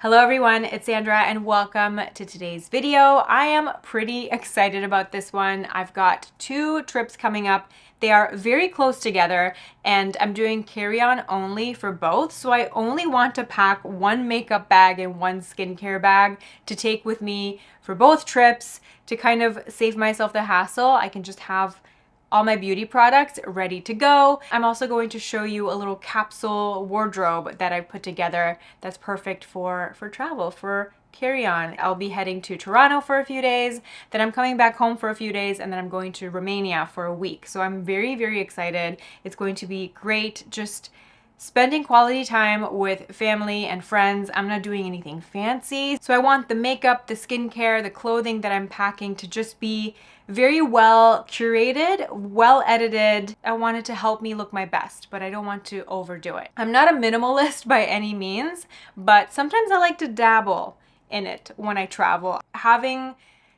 Hello everyone, it's Sandra and welcome to today's video. I am pretty excited about this one. I've got two trips coming up. They are very close together and I'm doing carry-on only for both. So I only want to pack one makeup bag and one skincare bag to take with me for both trips to kind of save myself the hassle. I can just have all my beauty products ready to go. I'm also going to show you a little capsule wardrobe that I put together that's perfect for travel, for carry-on. I'll be heading to Toronto for a few days, then I'm coming back home for a few days, and then I'm going to Romania for a week. So I'm very, very excited. It's going to be great just spending quality time with family and friends. I'm not doing anything fancy. So I want the makeup, the skincare, the clothing that I'm packing to just be very well curated, well edited. I want it to help me look my best, but I don't want to overdo it. I'm not a minimalist by any means, but sometimes I like to dabble in it when I travel. Having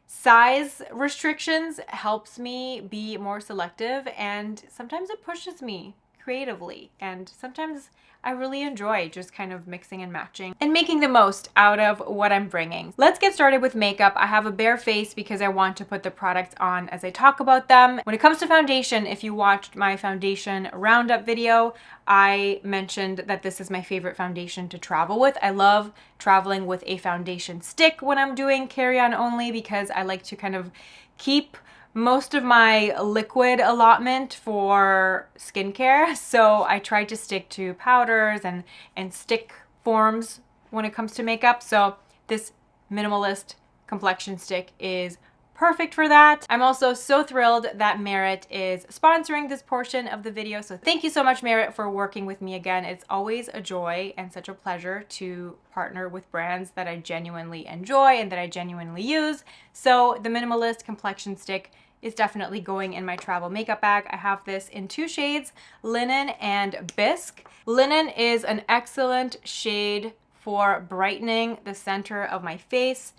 size restrictions helps me be more selective, and sometimes it pushes me creatively, and sometimes I really enjoy just kind of mixing and matching and making the most out of what I'm bringing. Let's get started with makeup. I have a bare face because I want to put the products on as I talk about them. When it comes to foundation, if you watched my foundation roundup video, I mentioned that this is my favorite foundation to travel with. I love traveling with a foundation stick when I'm doing carry-on only because I like to kind of keep most of my liquid allotment for skincare, so I try to stick to powders and stick forms when it comes to makeup. So this Minimalist complexion stick is perfect for that. I'm also so thrilled that MERIT is sponsoring this portion of the video. So thank you so much, MERIT, for working with me again. It's always a joy and such a pleasure to partner with brands that I genuinely enjoy and that I genuinely use. So the Minimalist complexion stick is definitely going in my travel makeup bag. I have this in two shades, Linen and Bisque. Linen is an excellent shade for brightening the center of my face.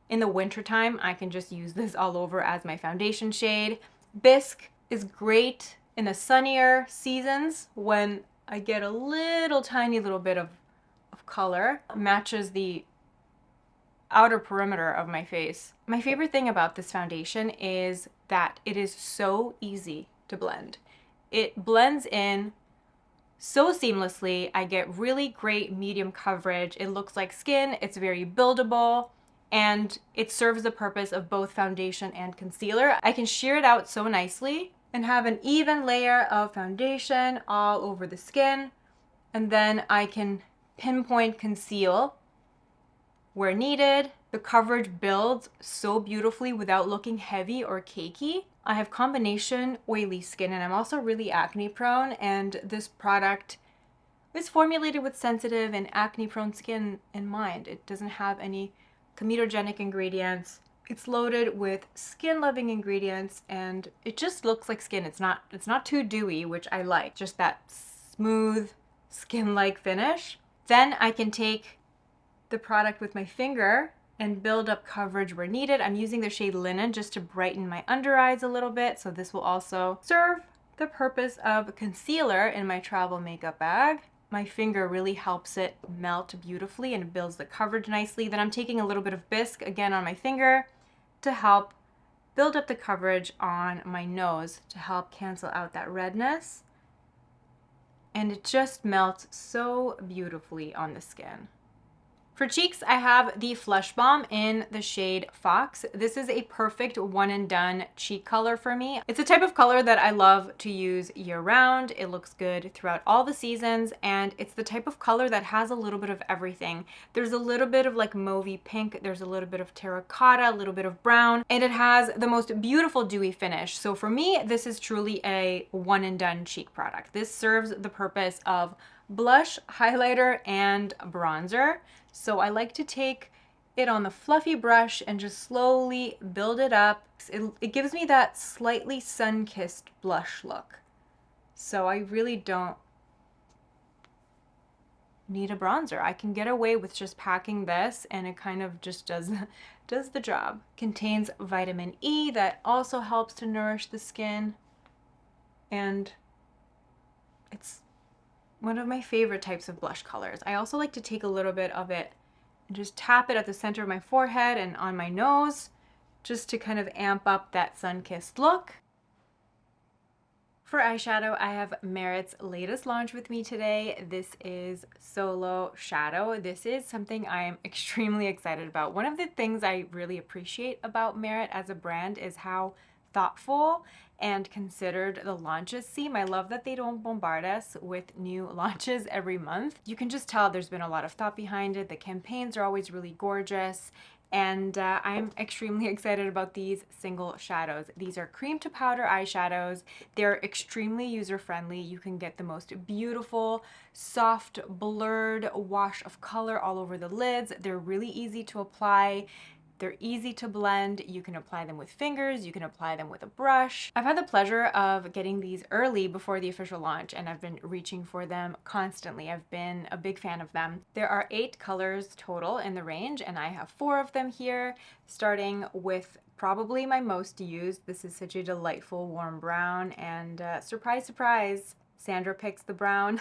In the wintertime, I can just use this all over as my foundation shade. Bisque is great in the sunnier seasons when I get a little tiny little bit of color. Matches the outer perimeter of my face. My favorite thing about this foundation is that it is so easy to blend. It blends in so seamlessly. I get really great medium coverage. It looks like skin. It's very buildable, and it serves the purpose of both foundation and concealer. I can sheer it out so nicely and have an even layer of foundation all over the skin, and then I can pinpoint conceal where needed. The coverage builds so beautifully without looking heavy or cakey. I have combination oily skin and I'm also really acne prone, and this product is formulated with sensitive and acne prone skin in mind. It doesn't have any comedogenic ingredients. It's loaded with skin loving ingredients and it just looks like skin. It's not too dewy, which I like, just that smooth skin-like finish. Then I can take the product with my finger and build up coverage where needed. I'm using the shade Linen just to brighten my under eyes a little bit, so this will also serve the purpose of concealer in my travel makeup bag. My finger really helps it melt beautifully and builds the coverage nicely. Then I'm taking a little bit of Bisque again on my finger to help build up the coverage on my nose to help cancel out that redness. And it just melts so beautifully on the skin. For cheeks, I have the Flush Balm in the shade Fox. This is a perfect one and done cheek color for me. It's a type of color that I love to use year round. It looks good throughout all the seasons, and it's the type of color that has a little bit of everything. There's a little bit of like mauvey pink, there's a little bit of terracotta, a little bit of brown, and it has the most beautiful dewy finish. So for me, this is truly a one and done cheek product. This serves the purpose of blush, highlighter, and bronzer. So I like to take it on the fluffy brush and just slowly build it up. It gives me that slightly sun-kissed blush look. So I really don't need a bronzer. I can get away with just packing this and it kind of just does the job. Contains vitamin E that also helps to nourish the skin, and it's one of my favorite types of blush colors. I also like to take a little bit of it and just tap it at the center of my forehead and on my nose, just to kind of amp up that sun-kissed look. For eyeshadow, I have Merit's latest launch with me today. This is Solo Shadow. This is something I am extremely excited about. One of the things I really appreciate about Merit as a brand is how thoughtful and considered the launches seem. I love that they don't bombard us with new launches every month. You can just tell there's been a lot of thought behind it. The campaigns are always really gorgeous. And I'm extremely excited about these single shadows. These are cream to powder eyeshadows. They're extremely user-friendly. You can get the most beautiful, soft, blurred wash of color all over the lids. They're really easy to apply. They're easy to blend. You can apply them with fingers. You can apply them with a brush. I've had the pleasure of getting these early before the official launch, and I've been reaching for them constantly. I've been a big fan of them. There are 8 colors total in the range, and I have 4 of them here, starting with probably my most used. This is such a delightful warm brown, and surprise, surprise, Sandra picks the brown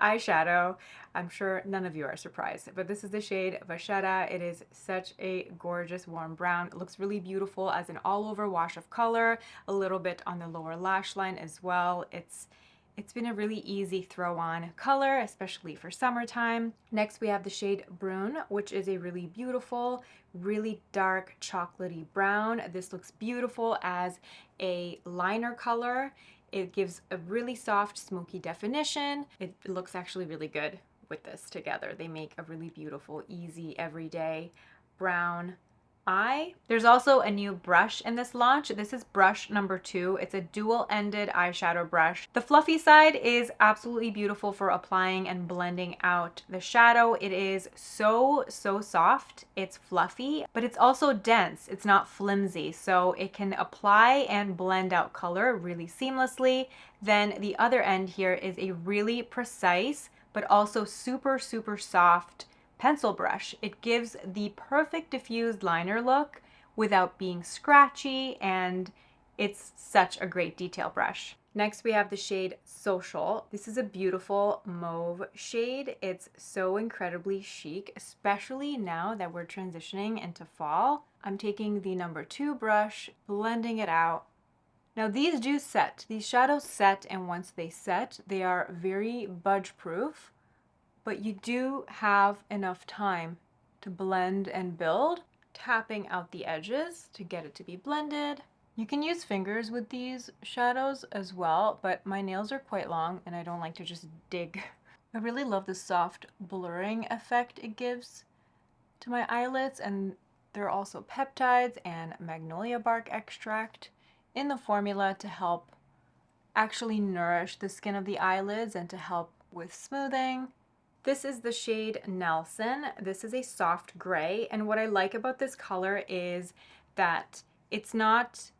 eyeshadow. I'm sure none of you are surprised, but this is the shade Vachetta. It is such a gorgeous warm brown. It looks really beautiful as an all-over wash of color, a little bit on the lower lash line as well. It's been a really easy throw on color, especially for summertime. Next we have the shade Brun, which is a really beautiful, really dark chocolatey brown. This looks beautiful as a liner color. It gives a really soft, smoky definition. It looks actually really good with this together. They make a really beautiful, easy, everyday brown eye. There's also a new brush in this launch. This is brush number 2. It's a dual-ended eyeshadow brush. The fluffy side is absolutely beautiful for applying and blending out the shadow. It is so soft. It's fluffy, but it's also dense. It's not flimsy, so it can apply and blend out color really seamlessly. Then the other end here is a really precise, but also super soft pencil brush. It gives the perfect diffused liner look without being scratchy, and it's such a great detail brush. Next we have the shade Social. This is a beautiful mauve shade. It's so incredibly chic, especially now that we're transitioning into fall. I'm taking the Nr.2 brush, blending it out. Now these do set. These shadows set, and once they set, they are very budge proof. But you do have enough time to blend and build, tapping out the edges to get it to be blended. You can use fingers with these shadows as well, but my nails are quite long and I don't like to just dig. I really love the soft blurring effect it gives to my eyelids, and there are also peptides and magnolia bark extract in the formula to help actually nourish the skin of the eyelids and to help with smoothing. This is the shade Nelson. This is a soft gray, and what I like about this color is that it's not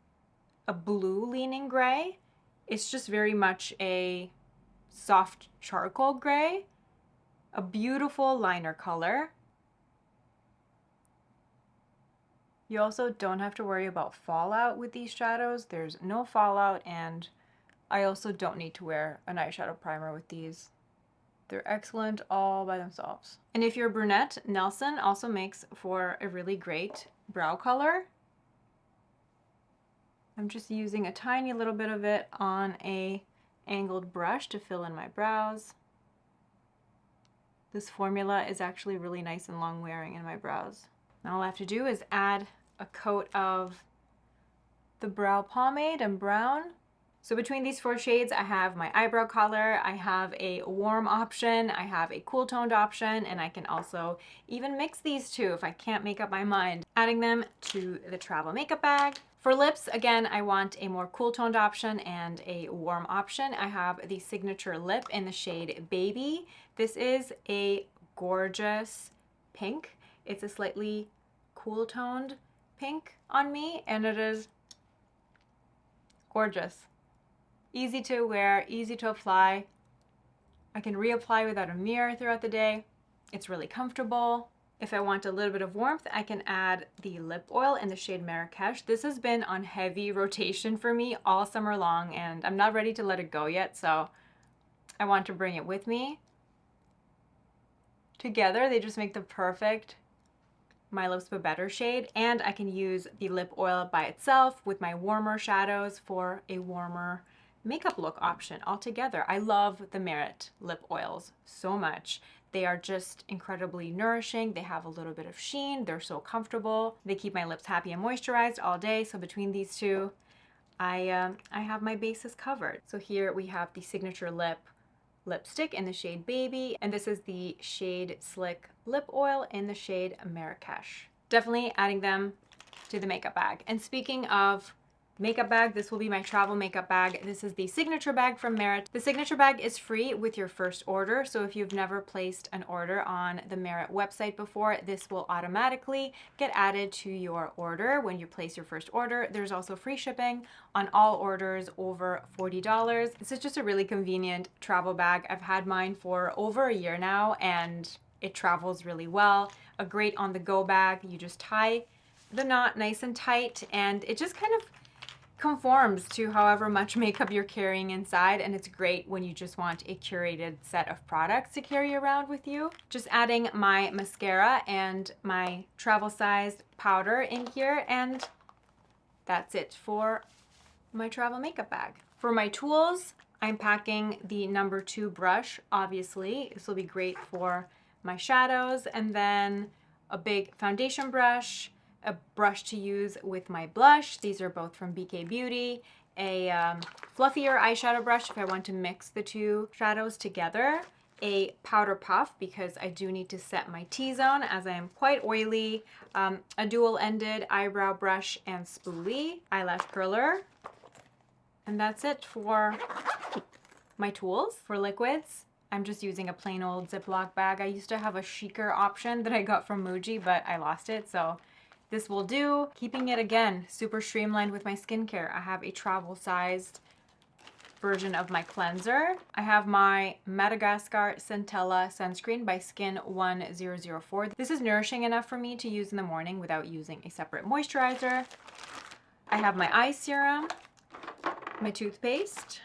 a blue leaning gray. It's just very much a soft charcoal gray, a beautiful liner color. You also don't have to worry about fallout with these shadows. There's no fallout, and I also don't need to wear an eyeshadow primer with these. They're excellent all by themselves. And if you're a brunette, Nelson also makes for a really great brow color. I'm just using a tiny little bit of it on a angled brush to fill in my brows. This formula is actually really nice and long wearing in my brows. Now all I have to do is add a coat of the brow pomade and brown. So between these 4 shades, I have my eyebrow color, I have a warm option, I have a cool toned option, and I can also even mix these 2 if I can't make up my mind, adding them to the travel makeup bag. For lips, again, I want a more cool toned option and a warm option. I have the signature lip in the shade Baby. This is a gorgeous pink. It's a slightly cool toned pink on me, and it is gorgeous. Easy to wear, easy to apply. I can reapply without a mirror throughout the day. It's really comfortable. If I want a little bit of warmth, I can add the lip oil in the shade Marrakech. This has been on heavy rotation for me all summer long, and I'm not ready to let it go yet, so I want to bring it with me together, they just make the perfect My Lips But Better shade. And I can use the lip oil by itself with my warmer shadows for a warmer makeup look option altogether. I love the Merit lip oils so much. They are just incredibly nourishing. They have a little bit of sheen. They're so comfortable. They keep my lips happy and moisturized all day. So between these two, I have my bases covered. So here we have the Signature lipstick in the shade Baby, and this is the shade Slick lip oil in the shade Marrakech. Definitely adding them to the makeup bag. And speaking of makeup bag, this will be my travel makeup bag. This is the Signature bag from Merit. The Signature bag is free with your first order, so if you've never placed an order on the Merit website before, this will automatically get added to your order when you place your first order. There's also free shipping on all orders over $40. This is just a really convenient travel bag. I've had mine for over a year now, and it travels really well. A great on-the-go bag. You just tie the knot nice and tight, and it just kind of conforms to however much makeup you're carrying inside, and it's great when you just want a curated set of products to carry around with you. Just adding my mascara and my travel sized powder in here, and that's it for my travel makeup bag. For my tools, I'm packing the Nr.2 brush, obviously. This will be great for my shadows, and then a big foundation brush, a brush to use with my blush. These are both from BK Beauty. A fluffier eyeshadow brush if I want to mix the two shadows together. A powder puff because I do need to set my T-zone as I am quite oily. A dual-ended eyebrow brush and spoolie. Eyelash curler. And that's it for my tools. For liquids, I'm just using a plain old Ziploc bag. I used to have a chicer option that I got from Muji, but I lost it, so this will do. Keeping it, again, super streamlined with my skincare. I have a travel-sized version of my cleanser. I have my Madagascar Centella sunscreen by Skin 1004. This is nourishing enough for me to use in the morning without using a separate moisturizer. I have my eye serum, my toothpaste,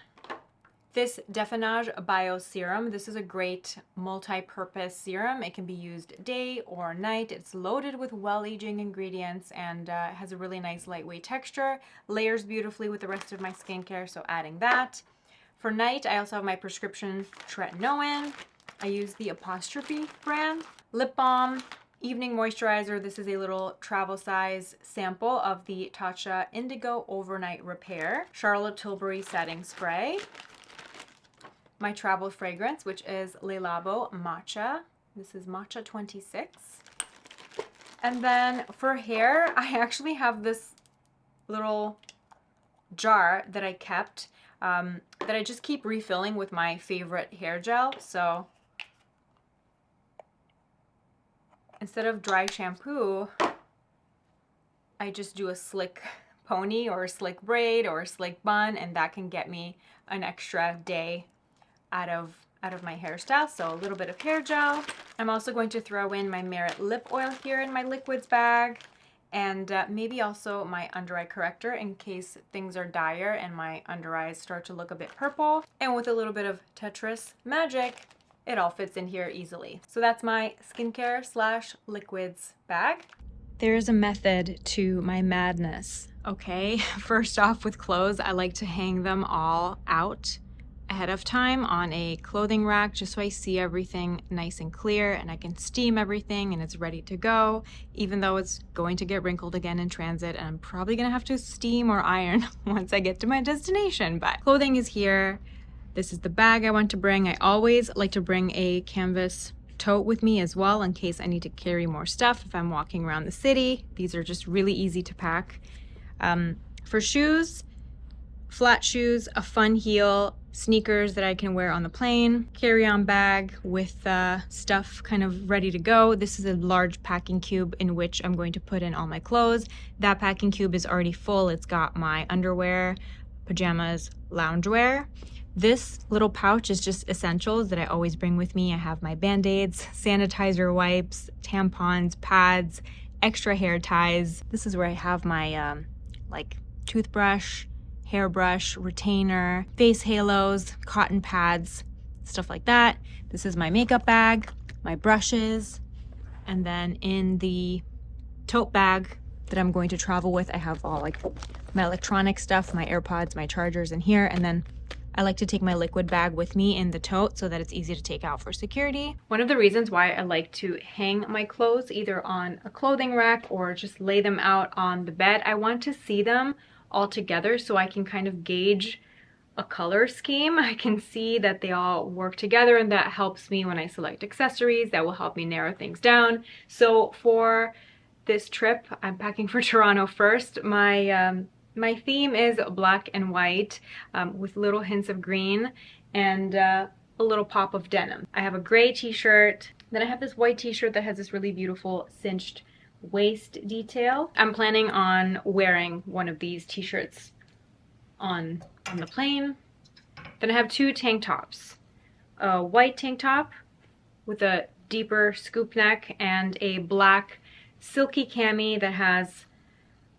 this Definage Bio Serum. This is a great multi-purpose serum. It can be used day or night. It's loaded with well-aging ingredients and has a really nice lightweight texture. Layers beautifully with the rest of my skincare, so adding that. For night, I also have my prescription tretinoin. I use the Apostrophe brand. Lip balm, evening moisturizer. This is a little travel size sample of the Tatcha Indigo Overnight Repair. Charlotte Tilbury setting spray. My travel fragrance, which is Le Labo Matcha. This is Matcha 26. And then for hair, I actually have this little jar that I kept that I just keep refilling with my favorite hair gel. So instead of dry shampoo, I just do a slick pony or a slick braid or a slick bun, and that can get me an extra day out of my hairstyle. So a little bit of hair gel. I'm also going to throw in my Merit lip oil here in my liquids bag, and maybe also my under eye corrector in case things are dire and my under eyes start to look a bit purple. And with a little bit of Tetris magic, it all fits in here easily. So that's my skincare slash liquids bag. There's a method to my madness, okay? First off, with clothes, I like to hang them all out ahead of time on a clothing rack just so I see everything nice and clear and I can steam everything and it's ready to go, even though it's going to get wrinkled again in transit and I'm probably gonna have to steam or iron once I get to my destination. But clothing is here. This is the bag I want to bring. I always like to bring a canvas tote with me as well in case I need to carry more stuff if I'm walking around the city. These are just really easy to pack. For shoes, flat shoes, a fun heel, sneakers that I can wear on the plane, carry-on bag with stuff kind of ready to go. This is a large packing cube in which I'm going to put in all my clothes. That packing cube is already full. It's got my underwear, pajamas, loungewear. This little pouch is just essentials that I always bring with me. I have my Band-Aids, sanitizer wipes, tampons, pads, extra hair ties. This is where I have my like toothbrush, hairbrush, retainer, face halos, cotton pads, stuff like that. This is my makeup bag, my brushes, and then in the tote bag that I'm going to travel with, I have all like my electronic stuff, my AirPods, my chargers in here, and then I like to take my liquid bag with me in the tote so that it's easy to take out for security. One of the reasons why I like to hang my clothes either on a clothing rack or just lay them out on the bed, I want to see them all together so I can kind of gauge a color scheme. I can see that they all work together, and that helps me when I select accessories. That will help me narrow things down. So for this trip, I'm packing for Toronto first. My theme is black and white with little hints of green and a little pop of denim. I have a gray t-shirt, then I have this white t-shirt that has this really beautiful cinched waist detail. I'm planning on wearing one of these t-shirts on the plane. Then I have two tank tops. A white tank top with a deeper scoop neck and a black silky cami that has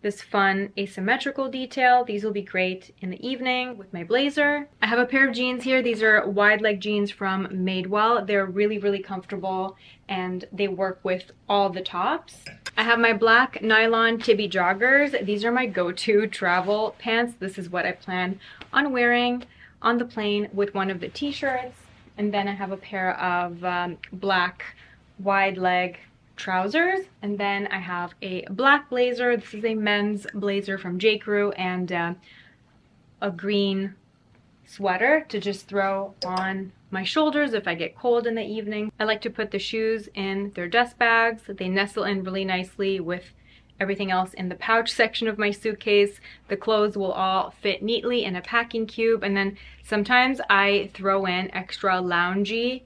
this fun asymmetrical detail. These will be great in the evening with my blazer. I have a pair of jeans here. These are wide leg jeans from Madewell. They're really, really comfortable and they work with all the tops. I have my black nylon Tibby joggers. These are my go-to travel pants. This is what I plan on wearing on the plane with one of the t-shirts. And then I have a pair of black wide leg trousers, and then I have a black blazer. This is a men's blazer from J. Crew, and a green sweater to just throw on my shoulders if I get cold in the evening. I like to put the shoes in their dust bags. They nestle in really nicely with everything else in the pouch section of my suitcase. The clothes will all fit neatly in a packing cube, and then sometimes I throw in extra loungy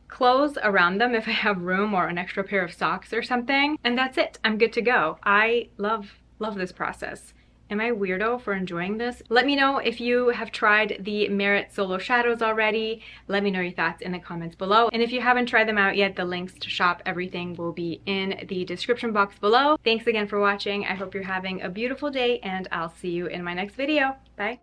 clothes around them if I have room, or an extra pair of socks or something, and that's it. I'm good to go. I love this process. Am I a weirdo for enjoying this? Let me know if you have tried the Merit Solo Shadows already. Let me know your thoughts in the comments below. And if you haven't tried them out yet, the links to shop everything will be in the description box below. Thanks again for watching. I hope you're having a beautiful day, and I'll see you in my next video. Bye.